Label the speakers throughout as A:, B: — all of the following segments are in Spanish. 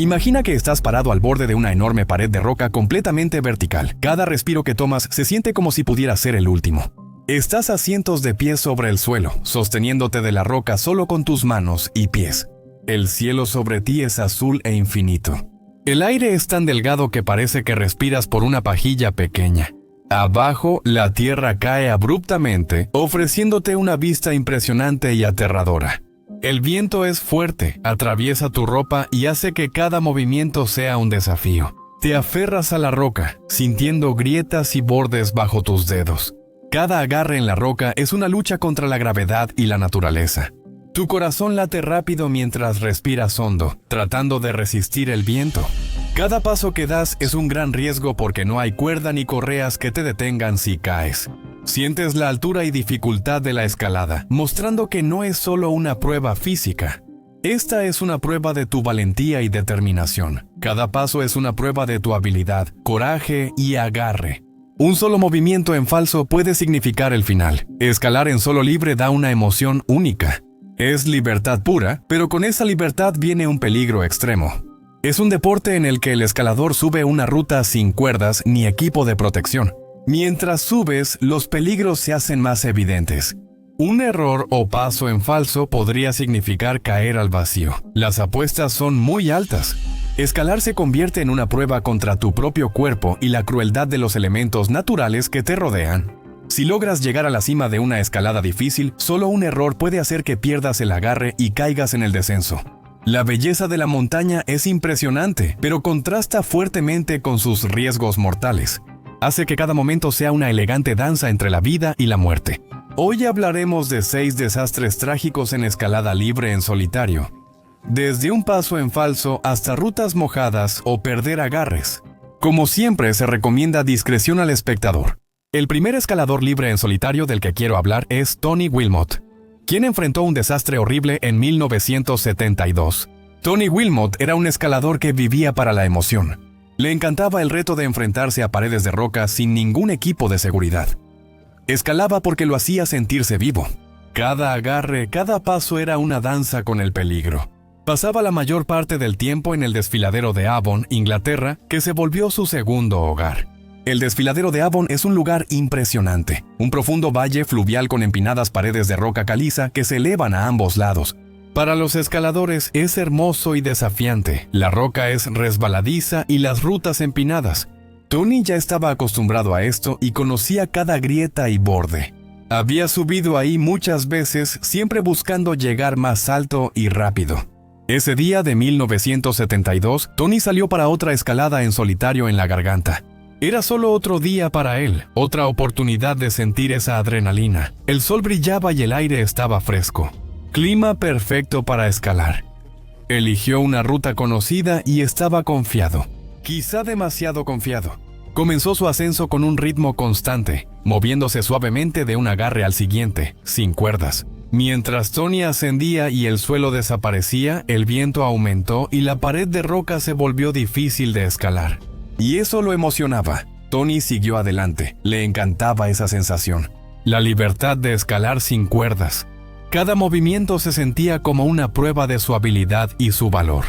A: Imagina que estás parado al borde de una enorme pared de roca completamente vertical. Cada respiro que tomas se siente como si pudiera ser el último. Estás a cientos de pies sobre el suelo, sosteniéndote de la roca solo con tus manos y pies. El cielo sobre ti es azul e infinito. El aire es tan delgado que parece que respiras por una pajilla pequeña. Abajo, la tierra cae abruptamente, ofreciéndote una vista impresionante y aterradora. El viento es fuerte, atraviesa tu ropa y hace que cada movimiento sea un desafío. Te aferras a la roca, sintiendo grietas y bordes bajo tus dedos. Cada agarre en la roca es una lucha contra la gravedad y la naturaleza. Tu corazón late rápido mientras respiras hondo, tratando de resistir el viento. Cada paso que das es un gran riesgo porque no hay cuerda ni correas que te detengan si caes. Sientes la altura y dificultad de la escalada, mostrando que no es solo una prueba física. Esta es una prueba de tu valentía y determinación. Cada paso es una prueba de tu habilidad, coraje y agarre. Un solo movimiento en falso puede significar el final. Escalar en solo libre da una emoción única. Es libertad pura, pero con esa libertad viene un peligro extremo. Es un deporte en el que el escalador sube una ruta sin cuerdas ni equipo de protección. Mientras subes, los peligros se hacen más evidentes. Un error o paso en falso podría significar caer al vacío. Las apuestas son muy altas. Escalar se convierte en una prueba contra tu propio cuerpo y la crueldad de los elementos naturales que te rodean. Si logras llegar a la cima de una escalada difícil, solo un error puede hacer que pierdas el agarre y caigas en el descenso. La belleza de la montaña es impresionante, pero contrasta fuertemente con sus riesgos mortales. Hace que cada momento sea una elegante danza entre la vida y la muerte. Hoy hablaremos de 6 desastres trágicos en escalada libre en solitario. Desde un paso en falso hasta rutas mojadas o perder agarres. Como siempre, se recomienda discreción al espectador. El primer escalador libre en solitario del que quiero hablar es Tony Wilmot, quien enfrentó un desastre horrible en 1972. Tony Wilmot era un escalador que vivía para la emoción. Le encantaba el reto de enfrentarse a paredes de roca sin ningún equipo de seguridad. Escalaba porque lo hacía sentirse vivo. Cada agarre, cada paso era una danza con el peligro. Pasaba la mayor parte del tiempo en el desfiladero de Avon, Inglaterra, que se volvió su segundo hogar. El desfiladero de Avon es un lugar impresionante, un profundo valle fluvial con empinadas paredes de roca caliza que se elevan a ambos lados. Para los escaladores es hermoso y desafiante, la roca es resbaladiza y las rutas empinadas. Tony ya estaba acostumbrado a esto y conocía cada grieta y borde. Había subido ahí muchas veces, siempre buscando llegar más alto y rápido. Ese día de 1972, Tony salió para otra escalada en solitario en la garganta. Era solo otro día para él, otra oportunidad de sentir esa adrenalina. El sol brillaba y el aire estaba fresco. Clima perfecto para escalar. Eligió una ruta conocida y estaba confiado. Quizá demasiado confiado. Comenzó su ascenso con un ritmo constante, moviéndose suavemente de un agarre al siguiente, sin cuerdas. Mientras Tony ascendía y el suelo desaparecía, el viento aumentó y la pared de roca se volvió difícil de escalar. Y eso lo emocionaba. Tony siguió adelante. Le encantaba esa sensación. La libertad de escalar sin cuerdas. Cada movimiento se sentía como una prueba de su habilidad y su valor.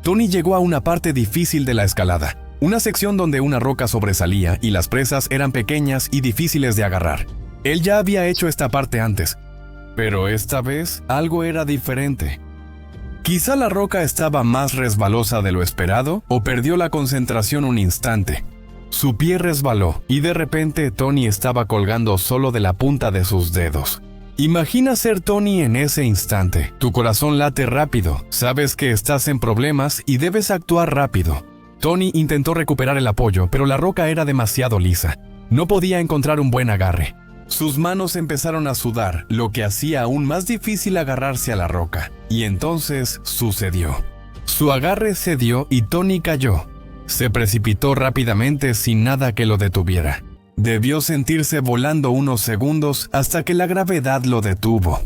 A: Tony llegó a una parte difícil de la escalada. Una sección donde una roca sobresalía y las presas eran pequeñas y difíciles de agarrar. Él ya había hecho esta parte antes. Pero esta vez algo era diferente. Quizá la roca estaba más resbalosa de lo esperado o perdió la concentración un instante. Su pie resbaló y de repente Tony estaba colgando solo de la punta de sus dedos. Imagina ser Tony en ese instante. Tu corazón late rápido, sabes que estás en problemas y debes actuar rápido. Tony intentó recuperar el apoyo, pero la roca era demasiado lisa. No podía encontrar un buen agarre. Sus manos empezaron a sudar, lo que hacía aún más difícil agarrarse a la roca. Y entonces sucedió. Su agarre cedió y Tony cayó. Se precipitó rápidamente sin nada que lo detuviera. Debió sentirse volando unos segundos hasta que la gravedad lo detuvo.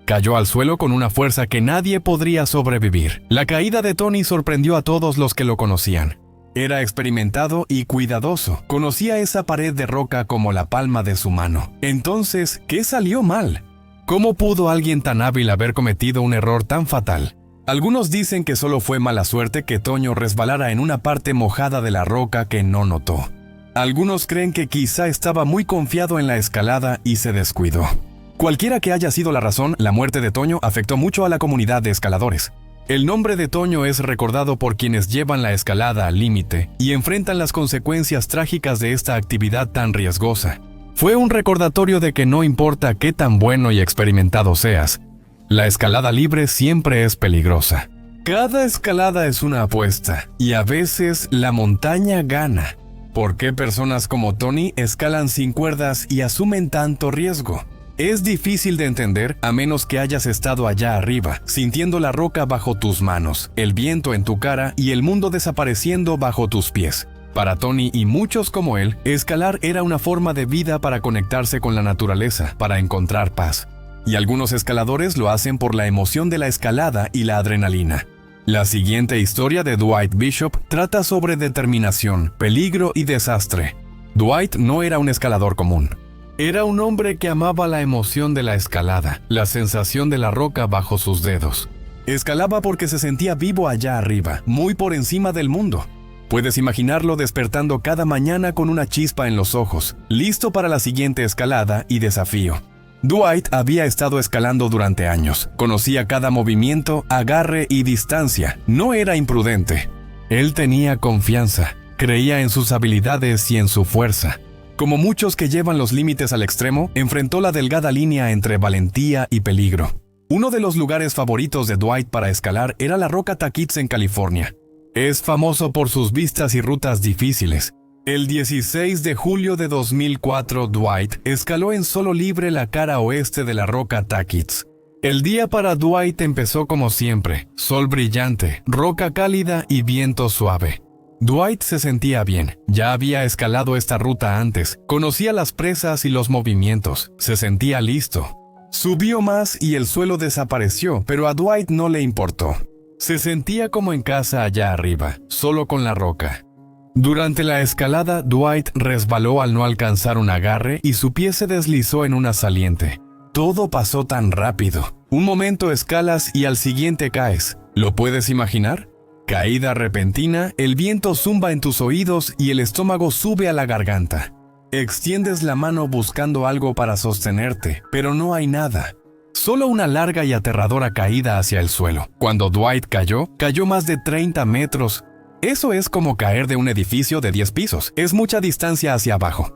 A: Cayó al suelo con una fuerza que nadie podría sobrevivir. La caída de Tony sorprendió a todos los que lo conocían. Era experimentado y cuidadoso. Conocía esa pared de roca como la palma de su mano. Entonces, ¿qué salió mal? ¿Cómo pudo alguien tan hábil haber cometido un error tan fatal? Algunos dicen que solo fue mala suerte que Toño resbalara en una parte mojada de la roca que no notó. Algunos creen que quizá estaba muy confiado en la escalada y se descuidó. Cualquiera que haya sido la razón, la muerte de Toño afectó mucho a la comunidad de escaladores. El nombre de Toño es recordado por quienes llevan la escalada al límite y enfrentan las consecuencias trágicas de esta actividad tan riesgosa. Fue un recordatorio de que no importa qué tan bueno y experimentado seas, la escalada libre siempre es peligrosa. Cada escalada es una apuesta, y a veces la montaña gana. ¿Por qué personas como Tony escalan sin cuerdas y asumen tanto riesgo? Es difícil de entender a menos que hayas estado allá arriba, sintiendo la roca bajo tus manos, el viento en tu cara y el mundo desapareciendo bajo tus pies. Para Tony y muchos como él, escalar era una forma de vida para conectarse con la naturaleza, para encontrar paz. Y algunos escaladores lo hacen por la emoción de la escalada y la adrenalina. La siguiente historia de Dwight Bishop trata sobre determinación, peligro y desastre. Dwight no era un escalador común. Era un hombre que amaba la emoción de la escalada, la sensación de la roca bajo sus dedos. Escalaba porque se sentía vivo allá arriba, muy por encima del mundo. Puedes imaginarlo despertando cada mañana con una chispa en los ojos, listo para la siguiente escalada y desafío. Dwight había estado escalando durante años. Conocía cada movimiento, agarre y distancia. No era imprudente. Él tenía confianza, creía en sus habilidades y en su fuerza. Como muchos que llevan los límites al extremo, enfrentó la delgada línea entre valentía y peligro. Uno de los lugares favoritos de Dwight para escalar era la Roca Taquitz en California. Es famoso por sus vistas y rutas difíciles. El 16 de julio de 2004, Dwight escaló en solo libre la cara oeste de la Roca Taquitz. El día para Dwight empezó como siempre, sol brillante, roca cálida y viento suave. Dwight se sentía bien, ya había escalado esta ruta antes, conocía las presas y los movimientos, se sentía listo. Subió más y el suelo desapareció, pero a Dwight no le importó. Se sentía como en casa allá arriba, solo con la roca. Durante la escalada, Dwight resbaló al no alcanzar un agarre y su pie se deslizó en una saliente. Todo pasó tan rápido. Un momento escalas y al siguiente caes. ¿Lo puedes imaginar? Caída repentina, el viento zumba en tus oídos y el estómago sube a la garganta. Extiendes la mano buscando algo para sostenerte, pero no hay nada. Solo una larga y aterradora caída hacia el suelo. Cuando Dwight cayó más de 30 metros. Eso es como caer de un edificio de 10 pisos. Es mucha distancia hacia abajo.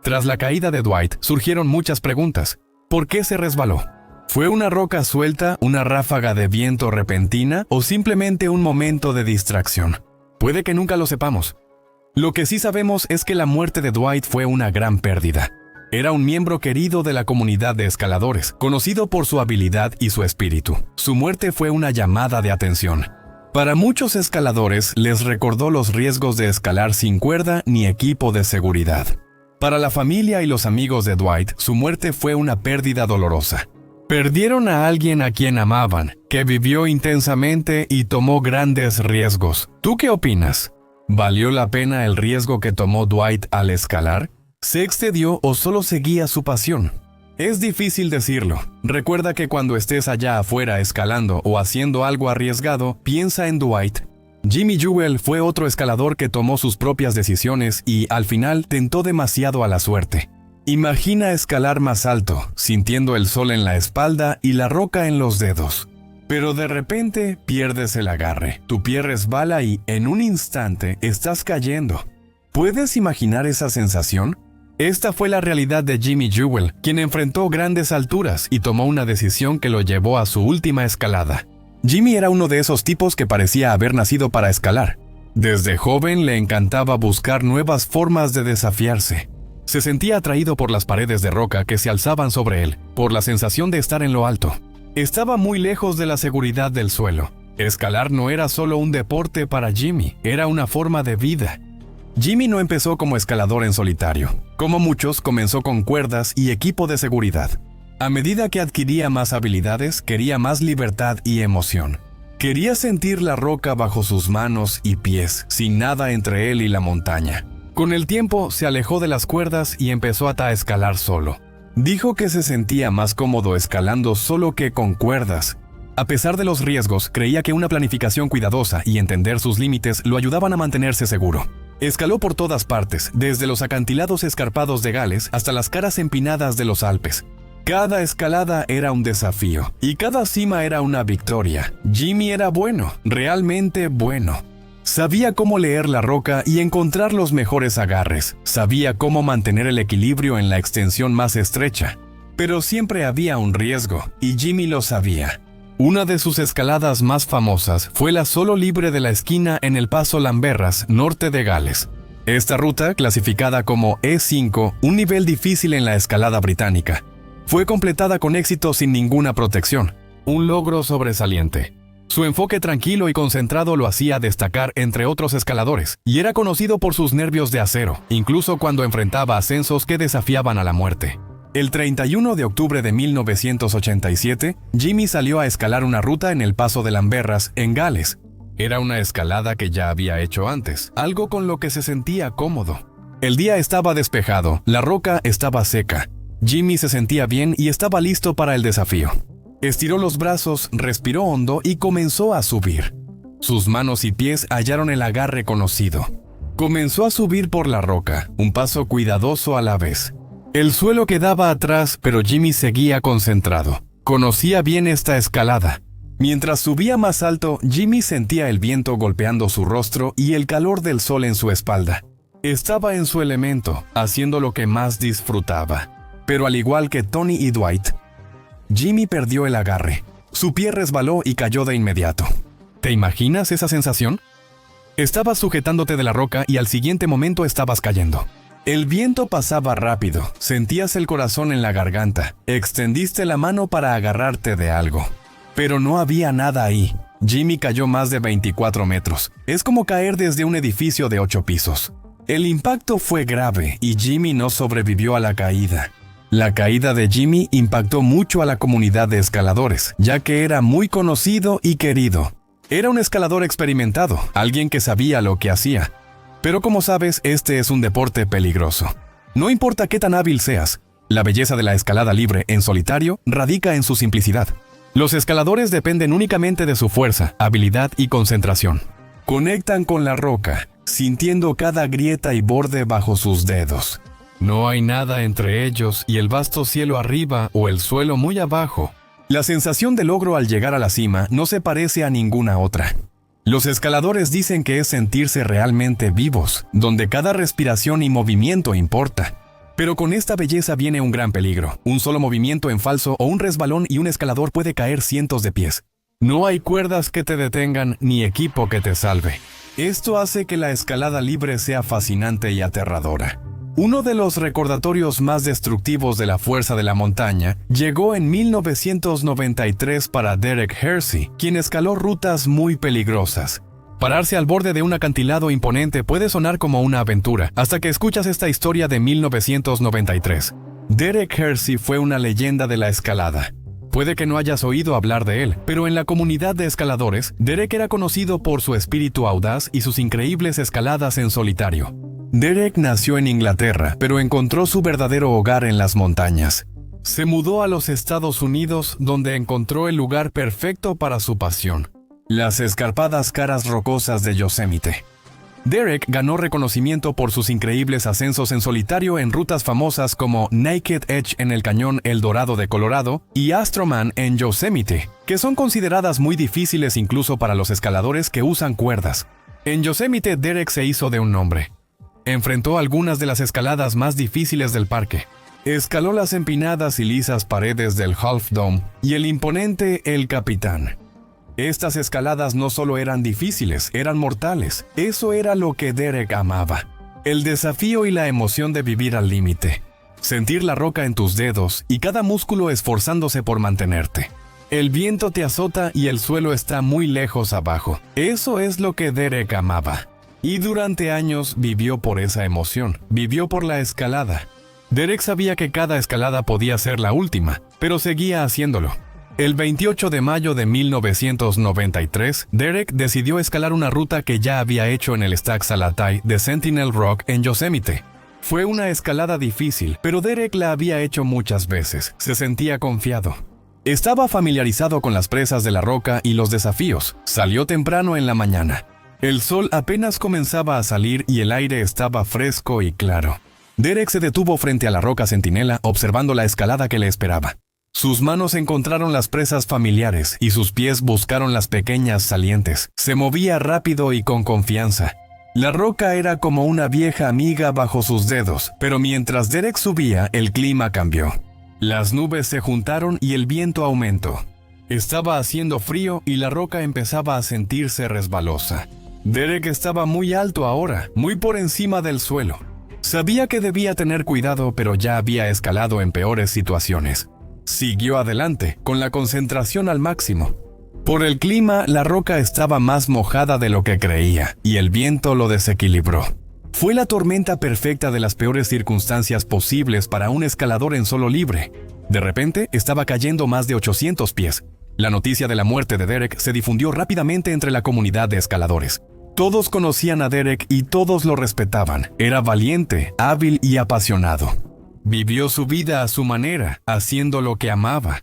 A: Tras la caída de Dwight, surgieron muchas preguntas. ¿Por qué se resbaló? ¿Fue una roca suelta, una ráfaga de viento repentina o simplemente un momento de distracción? Puede que nunca lo sepamos. Lo que sí sabemos es que la muerte de Dwight fue una gran pérdida. Era un miembro querido de la comunidad de escaladores, conocido por su habilidad y su espíritu. Su muerte fue una llamada de atención. Para muchos escaladores les recordó los riesgos de escalar sin cuerda ni equipo de seguridad. Para la familia y los amigos de Dwight, su muerte fue una pérdida dolorosa. Perdieron a alguien a quien amaban, que vivió intensamente y tomó grandes riesgos. ¿Tú qué opinas? ¿Valió la pena el riesgo que tomó Dwight al escalar? ¿Se excedió o solo seguía su pasión? Es difícil decirlo. Recuerda que cuando estés allá afuera escalando o haciendo algo arriesgado, piensa en Dwight. Jimmy Jewell fue otro escalador que tomó sus propias decisiones y, al final, tentó demasiado a la suerte. Imagina escalar más alto, sintiendo el sol en la espalda y la roca en los dedos. Pero de repente pierdes el agarre, tu pie resbala y, en un instante, estás cayendo. ¿Puedes imaginar esa sensación? Esta fue la realidad de Jimmy Jewell, quien enfrentó grandes alturas y tomó una decisión que lo llevó a su última escalada. Jimmy era uno de esos tipos que parecía haber nacido para escalar. Desde joven le encantaba buscar nuevas formas de desafiarse. Se sentía atraído por las paredes de roca que se alzaban sobre él, por la sensación de estar en lo alto. Estaba muy lejos de la seguridad del suelo. Escalar no era solo un deporte para Jimmy, era una forma de vida. Jimmy no empezó como escalador en solitario. Como muchos, comenzó con cuerdas y equipo de seguridad. A medida que adquiría más habilidades, quería más libertad y emoción. Quería sentir la roca bajo sus manos y pies, sin nada entre él y la montaña. Con el tiempo, se alejó de las cuerdas y empezó a escalar solo. Dijo que se sentía más cómodo escalando solo que con cuerdas. A pesar de los riesgos, creía que una planificación cuidadosa y entender sus límites lo ayudaban a mantenerse seguro. Escaló por todas partes, desde los acantilados escarpados de Gales hasta las caras empinadas de los Alpes. Cada escalada era un desafío, y cada cima era una victoria. Jimmy era bueno, realmente bueno. Sabía cómo leer la roca y encontrar los mejores agarres. Sabía cómo mantener el equilibrio en la extensión más estrecha. Pero siempre había un riesgo, y Jimmy lo sabía. Una de sus escaladas más famosas fue la solo libre de la esquina en el Paso Lamberras, norte de Gales. Esta ruta, clasificada como E5, un nivel difícil en la escalada británica, fue completada con éxito sin ninguna protección, un logro sobresaliente. Su enfoque tranquilo y concentrado lo hacía destacar entre otros escaladores, y era conocido por sus nervios de acero, incluso cuando enfrentaba ascensos que desafiaban a la muerte. El 31 de octubre de 1987, Jimmy salió a escalar una ruta en el Paso de Lamberras, en Gales. Era una escalada que ya había hecho antes, algo con lo que se sentía cómodo. El día estaba despejado, la roca estaba seca. Jimmy se sentía bien y estaba listo para el desafío. Estiró los brazos, respiró hondo y comenzó a subir. Sus manos y pies hallaron el agarre conocido. Comenzó a subir por la roca, un paso cuidadoso a la vez. El suelo quedaba atrás, pero Jimmy seguía concentrado. Conocía bien esta escalada. Mientras subía más alto, Jimmy sentía el viento golpeando su rostro y el calor del sol en su espalda. Estaba en su elemento, haciendo lo que más disfrutaba. Pero al igual que Tony y Dwight, Jimmy perdió el agarre. Su pie resbaló y cayó de inmediato. ¿Te imaginas esa sensación? Estabas sujetándote de la roca y al siguiente momento estabas cayendo. El viento pasaba rápido, sentías el corazón en la garganta, extendiste la mano para agarrarte de algo. Pero no había nada ahí. Jimmy cayó más de 24 metros. Es como caer desde un edificio de 8 pisos. El impacto fue grave y Jimmy no sobrevivió a la caída. La caída de Jimmy impactó mucho a la comunidad de escaladores, ya que era muy conocido y querido. Era un escalador experimentado, alguien que sabía lo que hacía. Pero como sabes, este es un deporte peligroso. No importa qué tan hábil seas, la belleza de la escalada libre en solitario radica en su simplicidad. Los escaladores dependen únicamente de su fuerza, habilidad y concentración. Conectan con la roca, sintiendo cada grieta y borde bajo sus dedos. No hay nada entre ellos y el vasto cielo arriba o el suelo muy abajo. La sensación de logro al llegar a la cima no se parece a ninguna otra. Los escaladores dicen que es sentirse realmente vivos, donde cada respiración y movimiento importa. Pero con esta belleza viene un gran peligro. Un solo movimiento en falso o un resbalón y un escalador puede caer cientos de pies. No hay cuerdas que te detengan ni equipo que te salve. Esto hace que la escalada libre sea fascinante y aterradora. Uno de los recordatorios más destructivos de la fuerza de la montaña llegó en 1993 para Derek Hersey, quien escaló rutas muy peligrosas. Pararse al borde de un acantilado imponente puede sonar como una aventura, hasta que escuchas esta historia de 1993. Derek Hersey fue una leyenda de la escalada. Puede que no hayas oído hablar de él, pero en la comunidad de escaladores, Derek era conocido por su espíritu audaz y sus increíbles escaladas en solitario. Derek nació en Inglaterra, pero encontró su verdadero hogar en las montañas. Se mudó a los Estados Unidos, donde encontró el lugar perfecto para su pasión: las escarpadas caras rocosas de Yosemite. Derek ganó reconocimiento por sus increíbles ascensos en solitario en rutas famosas como Naked Edge en el cañón El Dorado de Colorado y Astroman en Yosemite, que son consideradas muy difíciles incluso para los escaladores que usan cuerdas. En Yosemite, Derek se hizo de un nombre. Enfrentó algunas de las escaladas más difíciles del parque. Escaló las empinadas y lisas paredes del Half Dome y el imponente El Capitán. Estas escaladas no solo eran difíciles, eran mortales. Eso era lo que Derek amaba: el desafío y la emoción de vivir al límite. Sentir la roca en tus dedos y cada músculo esforzándose por mantenerte. El viento te azota y el suelo está muy lejos abajo. Eso es lo que Derek amaba. Y durante años vivió por esa emoción, vivió por la escalada. Derek sabía que cada escalada podía ser la última, pero seguía haciéndolo. El 28 de mayo de 1993, Derek decidió escalar una ruta que ya había hecho en el Stack Salatai de Sentinel Rock en Yosemite. Fue una escalada difícil, pero Derek la había hecho muchas veces. Se sentía confiado. Estaba familiarizado con las presas de la roca y los desafíos. Salió temprano en la mañana. El sol apenas comenzaba a salir y el aire estaba fresco y claro. Derek se detuvo frente a la roca centinela observando la escalada que le esperaba. Sus manos encontraron las presas familiares y sus pies buscaron las pequeñas salientes. Se movía rápido y con confianza. La roca era como una vieja amiga bajo sus dedos, pero mientras Derek subía, el clima cambió. Las nubes se juntaron y el viento aumentó. Estaba haciendo frío y la roca empezaba a sentirse resbalosa. Derek estaba muy alto ahora, muy por encima del suelo. Sabía que debía tener cuidado, pero ya había escalado en peores situaciones. Siguió adelante, con la concentración al máximo. Por el clima, la roca estaba más mojada de lo que creía, y el viento lo desequilibró. Fue la tormenta perfecta de las peores circunstancias posibles para un escalador en solo libre. De repente, estaba cayendo más de 800 pies. La noticia de la muerte de Derek se difundió rápidamente entre la comunidad de escaladores. Todos conocían a Derek y todos lo respetaban. Era valiente, hábil y apasionado. Vivió su vida a su manera, haciendo lo que amaba.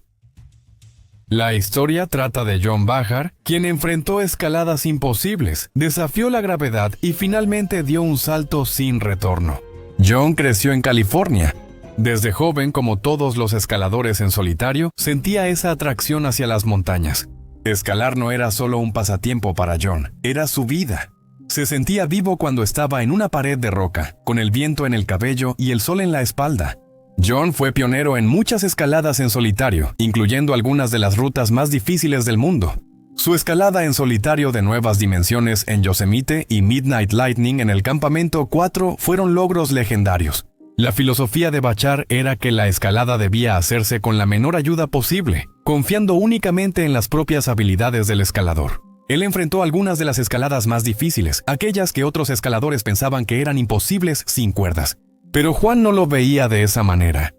A: La historia trata de John Bachar, quien enfrentó escaladas imposibles, desafió la gravedad y finalmente dio un salto sin retorno. John creció en California. Desde joven, como todos los escaladores en solitario, sentía esa atracción hacia las montañas. Escalar no era solo un pasatiempo para John, era su vida. Se sentía vivo cuando estaba en una pared de roca, con el viento en el cabello y el sol en la espalda. John fue pionero en muchas escaladas en solitario, incluyendo algunas de las rutas más difíciles del mundo. Su escalada en solitario de nuevas dimensiones en Yosemite y Midnight Lightning en el Campamento 4 fueron logros legendarios. La filosofía de Bachar era que la escalada debía hacerse con la menor ayuda posible, confiando únicamente en las propias habilidades del escalador. Él enfrentó algunas de las escaladas más difíciles, aquellas que otros escaladores pensaban que eran imposibles sin cuerdas. Pero Juan no lo veía de esa manera.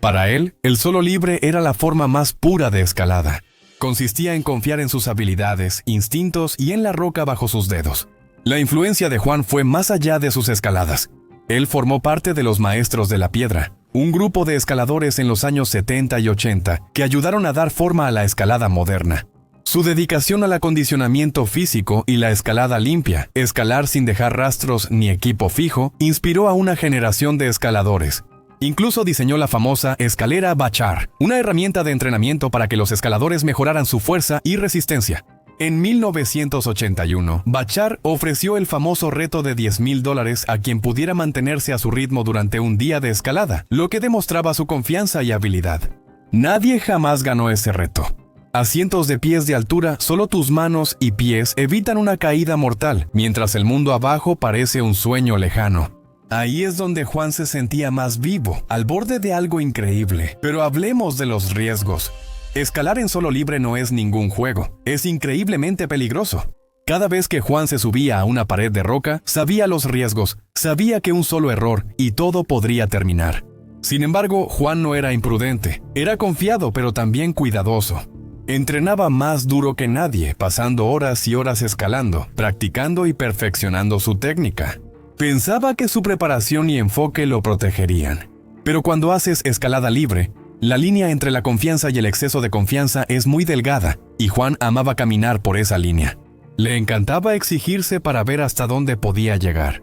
A: Para él, el solo libre era la forma más pura de escalada. Consistía en confiar en sus habilidades, instintos y en la roca bajo sus dedos. La influencia de Juan fue más allá de sus escaladas. Él formó parte de los Maestros de la Piedra, un grupo de escaladores en los años 70 y 80 que ayudaron a dar forma a la escalada moderna. Su dedicación al acondicionamiento físico y la escalada limpia, escalar sin dejar rastros ni equipo fijo, inspiró a una generación de escaladores. Incluso diseñó la famosa escalera Bachar, una herramienta de entrenamiento para que los escaladores mejoraran su fuerza y resistencia. En 1981, Bachar ofreció el famoso reto de $10,000 a quien pudiera mantenerse a su ritmo durante un día de escalada, lo que demostraba su confianza y habilidad. Nadie jamás ganó ese reto. A cientos de pies de altura, solo tus manos y pies evitan una caída mortal, mientras el mundo abajo parece un sueño lejano. Ahí es donde Juan se sentía más vivo, al borde de algo increíble. Pero hablemos de los riesgos. Escalar en solo libre no es ningún juego, es increíblemente peligroso. Cada vez que Juan se subía a una pared de roca, sabía los riesgos, sabía que un solo error y todo podría terminar. Sin embargo, Juan no era imprudente, era confiado pero también cuidadoso. Entrenaba más duro que nadie, pasando horas y horas escalando, practicando y perfeccionando su técnica. Pensaba que su preparación y enfoque lo protegerían. Pero cuando haces escalada libre, la línea entre la confianza y el exceso de confianza es muy delgada, y Juan amaba caminar por esa línea. Le encantaba exigirse para ver hasta dónde podía llegar.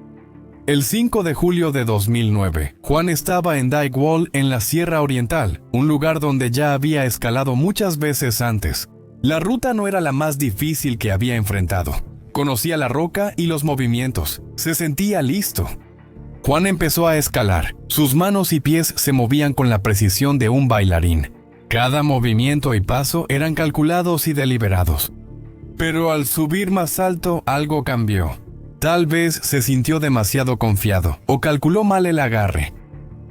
A: El 5 de julio de 2009, Juan estaba en Dyke Wall en la Sierra Oriental, un lugar donde ya había escalado muchas veces antes. La ruta no era la más difícil que había enfrentado. Conocía la roca y los movimientos. Se sentía listo. Juan empezó a escalar. Sus manos y pies se movían con la precisión de un bailarín. Cada movimiento y paso eran calculados y deliberados. Pero al subir más alto, algo cambió. Tal vez se sintió demasiado confiado o calculó mal el agarre.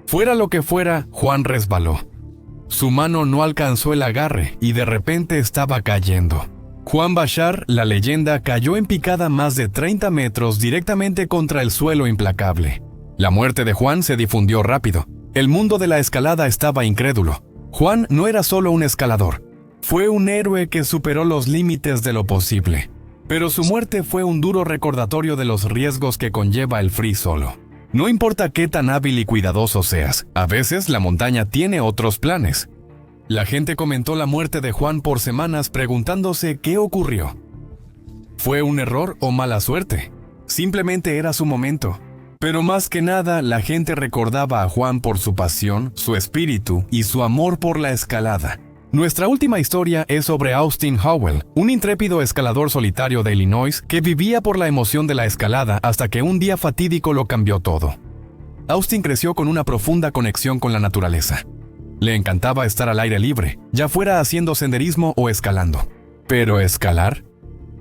A: Fuera lo que fuera, Juan resbaló. Su mano no alcanzó el agarre y de repente estaba cayendo. Juan Bachar, la leyenda, cayó en picada más de 30 metros directamente contra el suelo implacable. La muerte de Juan se difundió rápido. El mundo de la escalada estaba incrédulo. Juan no era solo un escalador. Fue un héroe que superó los límites de lo posible. Pero su muerte fue un duro recordatorio de los riesgos que conlleva el free solo. No importa qué tan hábil y cuidadoso seas, a veces la montaña tiene otros planes. La gente comentó la muerte de Juan por semanas preguntándose qué ocurrió. ¿Fue un error o mala suerte? Simplemente era su momento. Pero más que nada, la gente recordaba a Juan por su pasión, su espíritu y su amor por la escalada. Nuestra última historia es sobre Austin Howell, un intrépido escalador solitario de Illinois que vivía por la emoción de la escalada hasta que un día fatídico lo cambió todo. Austin creció con una profunda conexión con la naturaleza. Le encantaba estar al aire libre, ya fuera haciendo senderismo o escalando. ¿Pero escalar?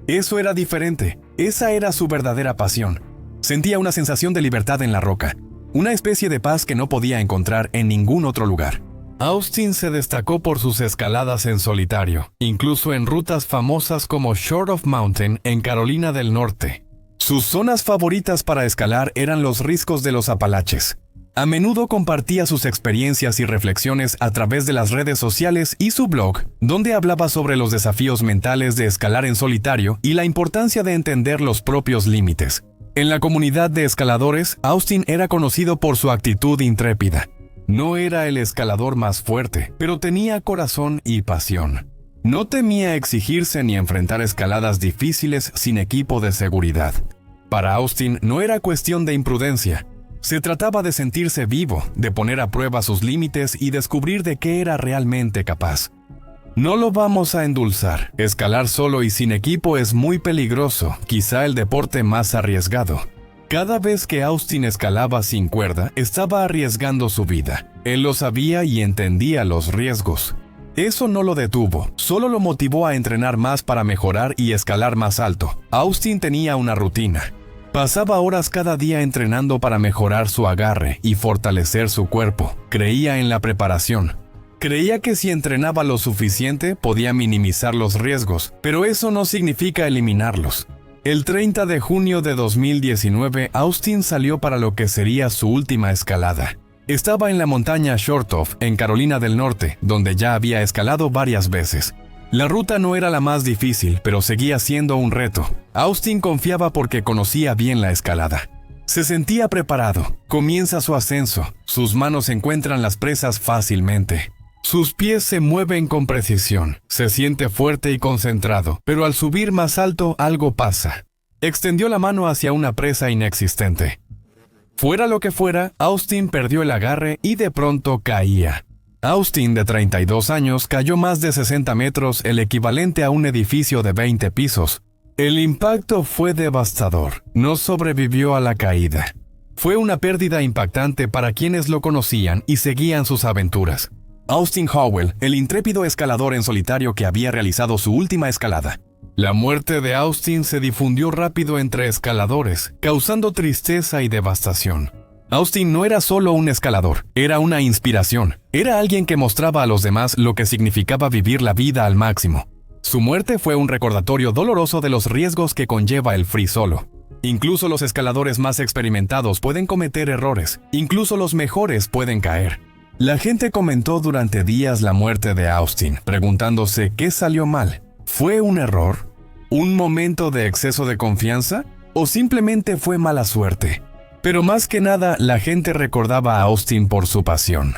A: Eso era diferente. Esa era su verdadera pasión. Sentía una sensación de libertad en la roca, una especie de paz que no podía encontrar en ningún otro lugar. Austin se destacó por sus escaladas en solitario, incluso en rutas famosas como Short of Mountain en Carolina del Norte. Sus zonas favoritas para escalar eran los riscos de los Apalaches. A menudo compartía sus experiencias y reflexiones a través de las redes sociales y su blog, donde hablaba sobre los desafíos mentales de escalar en solitario y la importancia de entender los propios límites. En la comunidad de escaladores, Austin era conocido por su actitud intrépida. No era el escalador más fuerte, pero tenía corazón y pasión. No temía exigirse ni enfrentar escaladas difíciles sin equipo de seguridad. Para Austin no era cuestión de imprudencia. Se trataba de sentirse vivo, de poner a prueba sus límites y descubrir de qué era realmente capaz. No lo vamos a endulzar. Escalar solo y sin equipo es muy peligroso, quizá el deporte más arriesgado. Cada vez que Austin escalaba sin cuerda, estaba arriesgando su vida. Él lo sabía y entendía los riesgos. Eso no lo detuvo, solo lo motivó a entrenar más para mejorar y escalar más alto. Austin tenía una rutina. Pasaba horas cada día entrenando para mejorar su agarre y fortalecer su cuerpo. Creía en la preparación. Creía que si entrenaba lo suficiente podía minimizar los riesgos, pero eso no significa eliminarlos. El 30 de junio de 2019, Austin salió para lo que sería su última escalada. Estaba en la montaña Shortoff, en Carolina del Norte, donde ya había escalado varias veces. La ruta no era la más difícil, pero seguía siendo un reto. Austin confiaba porque conocía bien la escalada. Se sentía preparado. Comienza su ascenso. Sus manos encuentran las presas fácilmente. Sus pies se mueven con precisión, se siente fuerte y concentrado, pero al subir más alto algo pasa. Extendió la mano hacia una presa inexistente. Fuera lo que fuera, Austin perdió el agarre y de pronto caía. Austin, de 32 años, cayó más de 60 metros, el equivalente a un edificio de 20 pisos. El impacto fue devastador. No sobrevivió a la caída. Fue una pérdida impactante para quienes lo conocían y seguían sus aventuras. Austin Howell, el intrépido escalador en solitario que había realizado su última escalada. La muerte de Austin se difundió rápido entre escaladores, causando tristeza y devastación. Austin no era solo un escalador, era una inspiración. Era alguien que mostraba a los demás lo que significaba vivir la vida al máximo. Su muerte fue un recordatorio doloroso de los riesgos que conlleva el free solo. Incluso los escaladores más experimentados pueden cometer errores, incluso los mejores pueden caer. La gente comentó durante días la muerte de Austin, preguntándose qué salió mal. ¿Fue un error? ¿Un momento de exceso de confianza? ¿O simplemente fue mala suerte? Pero más que nada, la gente recordaba a Austin por su pasión.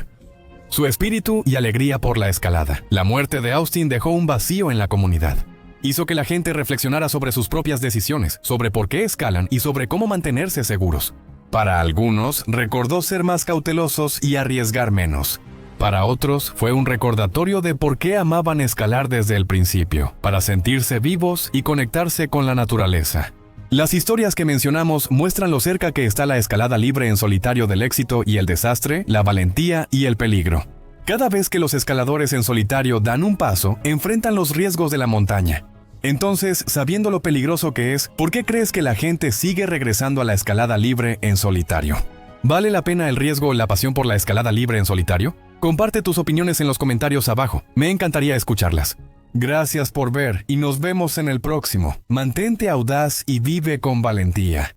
A: Su espíritu y alegría por la escalada. La muerte de Austin dejó un vacío en la comunidad. Hizo que la gente reflexionara sobre sus propias decisiones, sobre por qué escalan y sobre cómo mantenerse seguros. Para algunos, recordó ser más cautelosos y arriesgar menos. Para otros, fue un recordatorio de por qué amaban escalar desde el principio, para sentirse vivos y conectarse con la naturaleza. Las historias que mencionamos muestran lo cerca que está la escalada libre en solitario del éxito y el desastre, la valentía y el peligro. Cada vez que los escaladores en solitario dan un paso, enfrentan los riesgos de la montaña. Entonces, sabiendo lo peligroso que es, ¿por qué crees que la gente sigue regresando a la escalada libre en solitario? ¿Vale la pena el riesgo o la pasión por la escalada libre en solitario? Comparte tus opiniones en los comentarios abajo. Me encantaría escucharlas. Gracias por ver y nos vemos en el próximo. Mantente audaz y vive con valentía.